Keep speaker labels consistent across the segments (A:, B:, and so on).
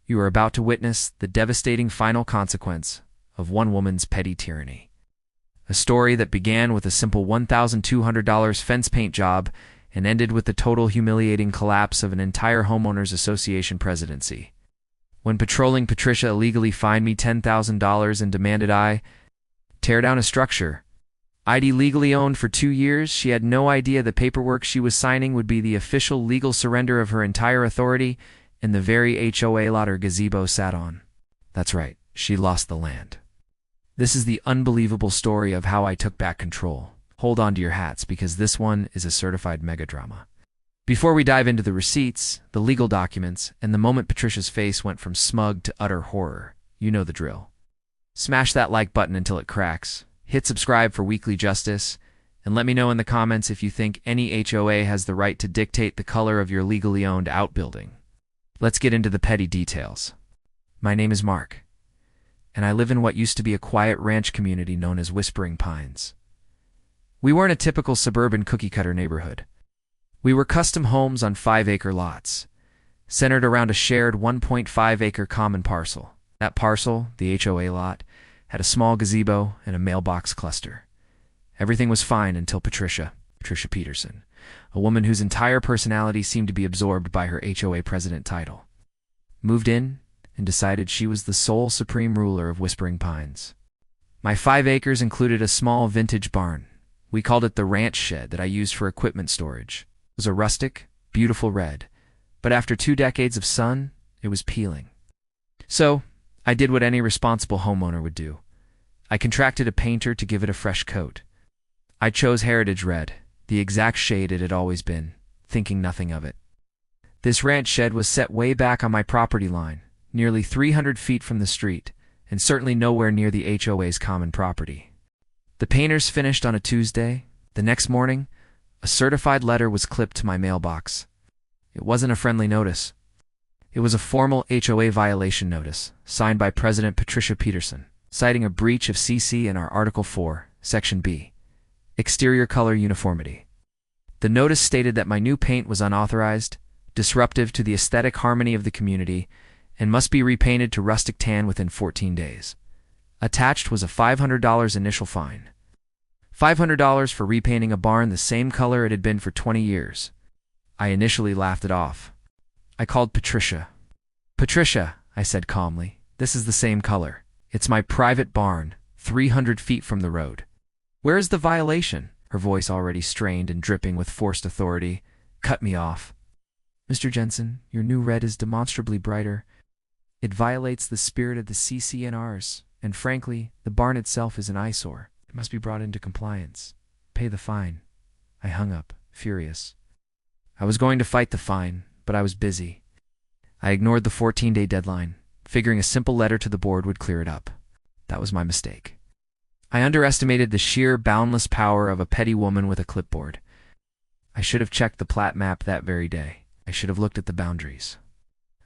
A: You are about to witness the devastating final consequence of one woman's petty tyranny. A story that began with a simple $1,200 fence paint job and ended with the total humiliating collapse of an entire homeowners association presidency. When patrolling, Patricia illegally fined me $10,000 and demanded I tear down a structure I'd illegally owned for 2 years. She had no idea the paperwork she was signing would be the official legal surrender of her entire authority and the very HOA lot her gazebo sat on. That's right, she lost the land. This is the unbelievable story of how I took back control. Hold on to your hats, because this one is a certified megadrama. Before we dive into the receipts, the legal documents, and the moment Patricia's face went from smug to utter horror, you know the drill. Smash that like button until it cracks, hit subscribe for weekly justice, and let me know in the comments if you think any HOA has the right to dictate the color of your legally owned outbuilding. Let's get into the petty details. My name is Mark, and I live in what used to be a quiet ranch community known as Whispering Pines. We weren't a typical suburban cookie-cutter neighborhood. We were custom homes on 5-acre lots, centered around a shared 1.5-acre common parcel. That parcel, the HOA lot, had a small gazebo and a mailbox cluster. Everything was fine until Patricia Peterson, a woman whose entire personality seemed to be absorbed by her HOA president title, moved in and decided she was the sole supreme ruler of Whispering Pines. My 5 acres included a small vintage barn. We called it the ranch shed that I used for equipment storage. It was a rustic, beautiful red, but after 2 decades of sun, it was peeling. So, I did what any responsible homeowner would do. I contracted a painter to give it a fresh coat. I chose Heritage Red, the exact shade it had always been, thinking nothing of it. This ranch shed was set way back on my property line, nearly 300 feet from the street, and certainly nowhere near the HOA's common property. The painters finished on a Tuesday. The next morning, a certified letter was clipped to my mailbox. It wasn't a friendly notice. It was a formal HOA violation notice, signed by President Patricia Peterson, citing a breach of CC in our Article 4, Section B, Exterior Color Uniformity. The notice stated that my new paint was unauthorized, disruptive to the aesthetic harmony of the community, and must be repainted to rustic tan within 14 days. Attached was a $500 initial fine. $500 for repainting a barn the same color it had been for 20 years. I initially laughed it off. I called Patricia. "Patricia," I said calmly, "this is the same color. It's my private barn, 300 feet from the road. Where is the violation?" Her voice, already strained and dripping with forced authority, cut me off. "Mr. Jensen, your new red is demonstrably brighter. It violates the spirit of the CCNRs, and frankly, the barn itself is an eyesore. It must be brought into compliance. Pay the fine." I hung up, furious. I was going to fight the fine, but I was busy. I ignored the 14-day deadline, figuring a simple letter to the board would clear it up. That was my mistake. I underestimated the sheer, boundless power of a petty woman with a clipboard. I should have checked the plat map that very day. I should have looked at the boundaries.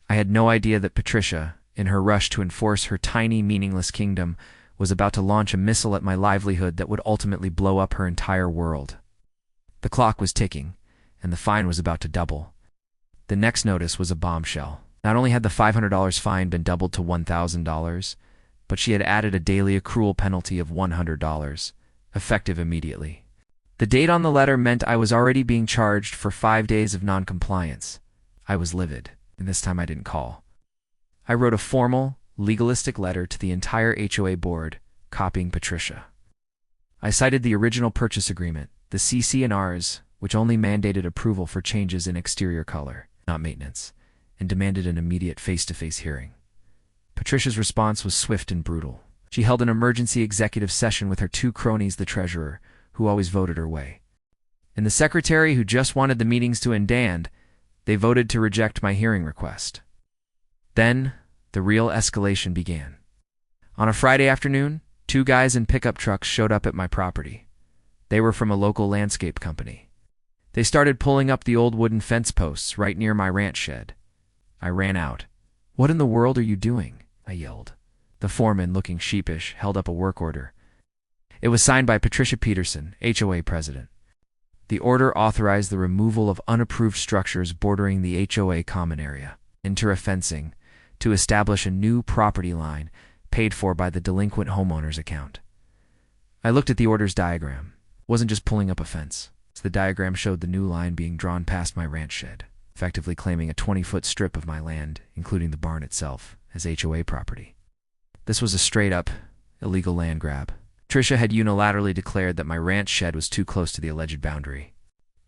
A: I had no idea that Patricia, in her rush to enforce her tiny, meaningless kingdom, was about to launch a missile at my livelihood that would ultimately blow up her entire world. The clock was ticking, and the fine was about to double. The next notice was a bombshell. Not only had the $500 fine been doubled to $1,000, but she had added a daily accrual penalty of $100, effective immediately. The date on the letter meant I was already being charged for 5 days of noncompliance. I was livid, and this time I didn't call. I wrote a formal, legalistic letter to the entire HOA board, copying Patricia. I cited the original purchase agreement, the CC&Rs, which only mandated approval for changes in exterior color, not maintenance, and demanded an immediate face-to-face hearing. Patricia's response was swift and brutal. She held an emergency executive session with her 2 cronies, the treasurer, who always voted her way, and the secretary, who just wanted the meetings to end. They voted to reject my hearing request. Then, the real escalation began. On a Friday afternoon, 2 guys in pickup trucks showed up at my property. They were from a local landscape company. They started pulling up the old wooden fence posts right near my ranch shed. I ran out. "What in the world are you doing?" I yelled. The foreman, looking sheepish, held up a work order. It was signed by Patricia Peterson, HOA president. The order authorized the removal of unapproved structures bordering the HOA common area, inter fencing, to establish a new property line paid for by the delinquent homeowner's account. I looked at the order's diagram. It wasn't just pulling up a fence. The diagram showed the new line being drawn past my ranch shed, effectively claiming a 20-foot strip of my land, including the barn itself, as HOA property. This was a straight-up, illegal land grab. Tricia had unilaterally declared that my ranch shed was too close to the alleged boundary,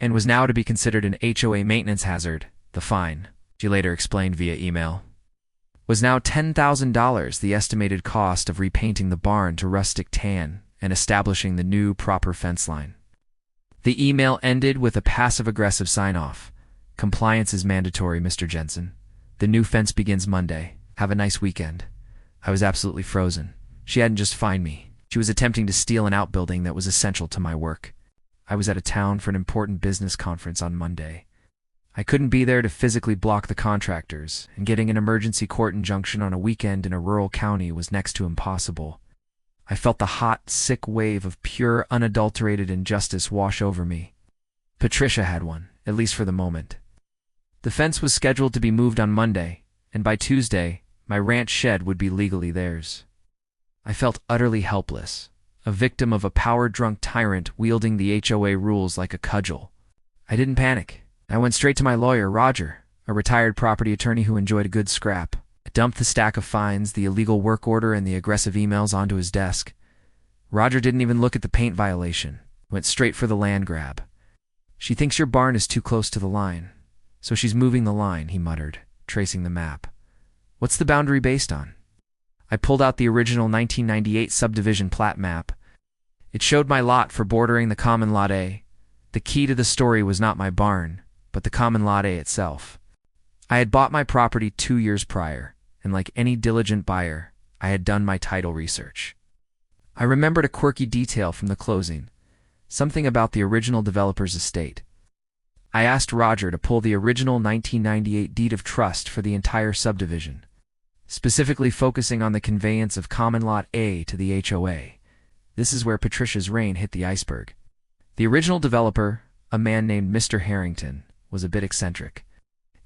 A: and was now to be considered an HOA maintenance hazard. The fine, she later explained via email, was now $10,000, the estimated cost of repainting the barn to rustic tan and establishing the new proper fence line. The email ended with a passive-aggressive sign-off. "Compliance is mandatory, Mr. Jensen. The new fence begins Monday. Have a nice weekend." I was absolutely frozen. She hadn't just fined me. She was attempting to steal an outbuilding that was essential to my work. I was out of town for an important business conference on Monday. I couldn't be there to physically block the contractors, and getting an emergency court injunction on a weekend in a rural county was next to impossible. I felt the hot, sick wave of pure, unadulterated injustice wash over me. Patricia had one, at least for the moment. The fence was scheduled to be moved on Monday, and by Tuesday, my ranch shed would be legally theirs. I felt utterly helpless, a victim of a power-drunk tyrant wielding the HOA rules like a cudgel. I didn't panic. I went straight to my lawyer, Roger, a retired property attorney who enjoyed a good scrap. I dumped the stack of fines, the illegal work order, and the aggressive emails onto his desk. Roger didn't even look at the paint violation. Went straight for the land grab. "She thinks your barn is too close to the line, so she's moving the line," he muttered, tracing the map. "What's the boundary based on?" I pulled out the original 1998 subdivision plat map. It showed my lot for bordering the common lot A. The key to the story was not my barn, but the common lot A itself. I had bought my property 2 years prior, and like any diligent buyer, I had done my title research. I remembered a quirky detail from the closing, something about the original developer's estate. I asked Roger to pull the original 1998 deed of trust for the entire subdivision, specifically focusing on the conveyance of common lot A to the HOA. This is where Patricia's reign hit the iceberg. The original developer, a man named Mr. Harrington, was a bit eccentric.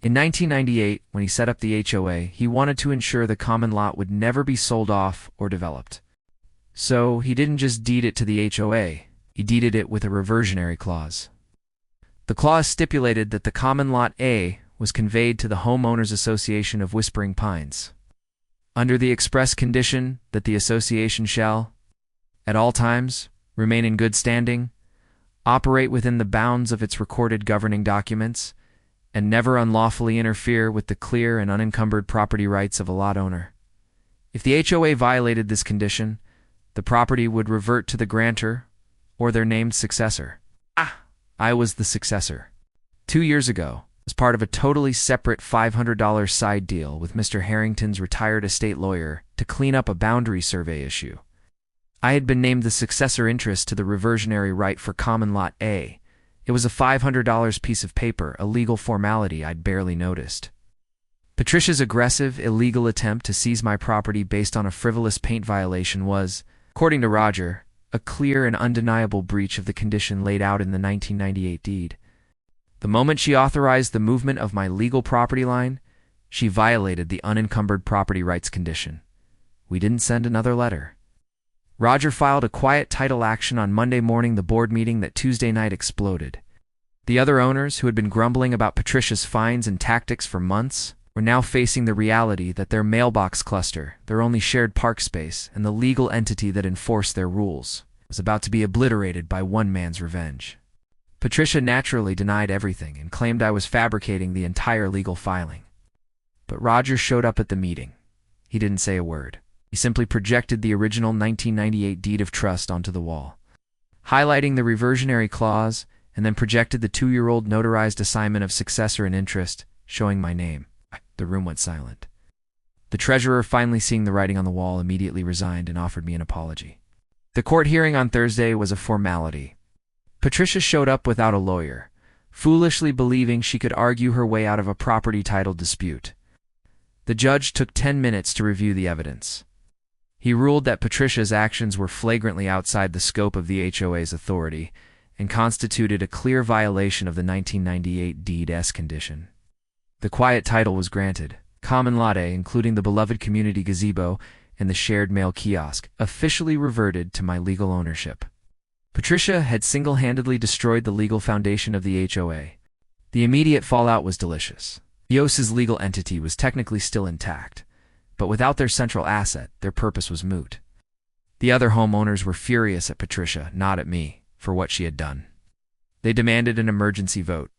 A: In 1998, when he set up the HOA, he wanted to ensure the common lot would never be sold off or developed. So he didn't just deed it to the HOA, he deeded it with a reversionary clause. The clause stipulated that the common lot A was conveyed to the Homeowners Association of Whispering Pines, under the express condition that the association shall, at all times, remain in good standing, operate within the bounds of its recorded governing documents, and never unlawfully interfere with the clear and unencumbered property rights of a lot owner. If the HOA violated this condition, the property would revert to the grantor or their named successor. I was the successor. 2 years ago, as part of a totally separate $500 side deal with Mr. Harrington's retired estate lawyer to clean up a boundary survey issue, I had been named the successor interest to the reversionary right for common lot A. It was a $500 piece of paper, a legal formality I'd barely noticed. Patricia's aggressive, illegal attempt to seize my property based on a frivolous paint violation was, according to Roger, a clear and undeniable breach of the condition laid out in the 1998 deed. The moment she authorized the movement of my legal property line, she violated the unencumbered property rights condition. We didn't send another letter. Roger filed a quiet title action on Monday morning, the board meeting that Tuesday night exploded. The other owners, who had been grumbling about Patricia's fines and tactics for months, were now facing the reality that their mailbox cluster, their only shared park space, and the legal entity that enforced their rules, was about to be obliterated by one man's revenge. Patricia naturally denied everything and claimed I was fabricating the entire legal filing. But Roger showed up at the meeting. He didn't say a word. He simply projected the original 1998 deed of trust onto the wall, highlighting the reversionary clause, and then projected the 2-year-old notarized assignment of successor in interest, showing my name. The room went silent. The treasurer, finally seeing the writing on the wall, immediately resigned and offered me an apology. The court hearing on Thursday was a formality. Patricia showed up without a lawyer, foolishly believing she could argue her way out of a property title dispute. The judge took 10 minutes to review the evidence. He ruled that Patricia's actions were flagrantly outside the scope of the HOA's authority and constituted a clear violation of the 1998 deed S condition. The quiet title was granted. common latte, including the beloved community gazebo and the shared mail kiosk, officially reverted to my legal ownership. Patricia had single-handedly destroyed the legal foundation of the HOA. The immediate fallout was delicious. The HOA's legal entity was technically still intact, but without their central asset, their purpose was moot. The other homeowners were furious at Patricia, not at me, for what she had done. They demanded an emergency vote.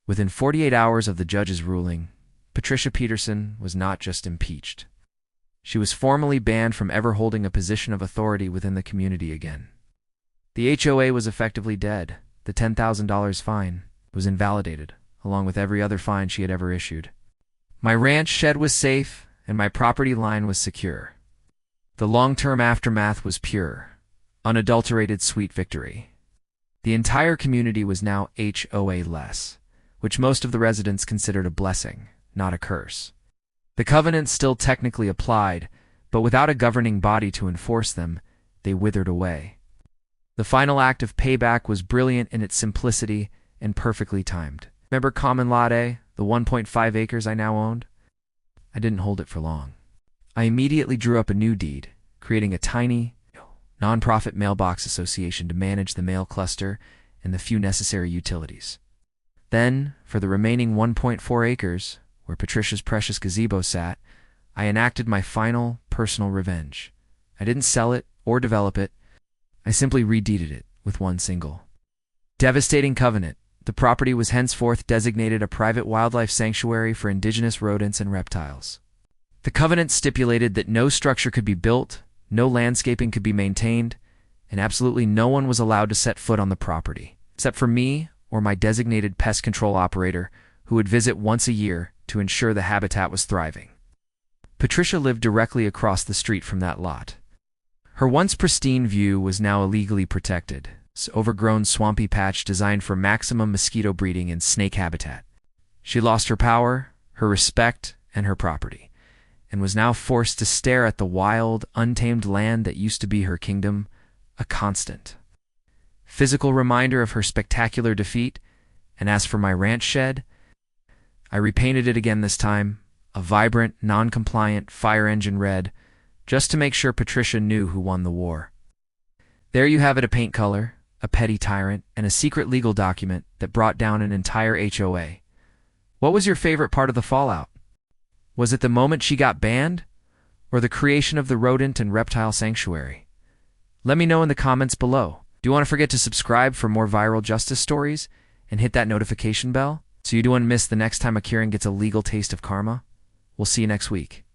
A: Within 48 hours of the judge's ruling, Patricia Peterson was not just impeached. She was formally banned from ever holding a position of authority within the community again. The HOA was effectively dead. The $10,000 fine was invalidated, along with every other fine she had ever issued. My ranch shed was safe, and my property line was secure. The long-term aftermath was pure, unadulterated sweet victory. The entire community was now HOA-less, which most of the residents considered a blessing, not a curse. The covenants still technically applied, but without a governing body to enforce them, they withered away. The final act of payback was brilliant in its simplicity and perfectly timed. Remember Common Latte, the 1.5 acres I now owned? I didn't hold it for long. I immediately drew up a new deed, creating a tiny, nonprofit mailbox association to manage the mail cluster and the few necessary utilities. Then, for the remaining 1.4 acres, where Patricia's precious gazebo sat, I enacted my final personal revenge. I didn't sell it or develop it. I simply redeeded it with one single devastating covenant. The property was henceforth designated a private wildlife sanctuary for indigenous rodents and reptiles. The covenant stipulated that no structure could be built, no landscaping could be maintained, and absolutely no one was allowed to set foot on the property, except for me or my designated pest control operator, who would visit once a year to ensure the habitat was thriving. Patricia lived directly across the street from that lot. Her once pristine view was now illegally protected, an overgrown swampy patch designed for maximum mosquito breeding and snake habitat. She lost her power, her respect, and her property, and was now forced to stare at the wild, untamed land that used to be her kingdom, a constant physical reminder of her spectacular defeat. And as for my ranch shed, I repainted it again this time, a vibrant, non-compliant fire engine red, just to make sure Patricia knew who won the war. There you have it, a paint color, a petty tyrant, and a secret legal document that brought down an entire HOA. What was your favorite part of the fallout? Was it the moment she got banned, or the creation of the rodent and reptile sanctuary? Let me know in the comments below. Do you want to forget to subscribe for more viral justice stories and hit that notification bell so you don't miss the next time a Kieran gets a legal taste of karma? We'll see you next week.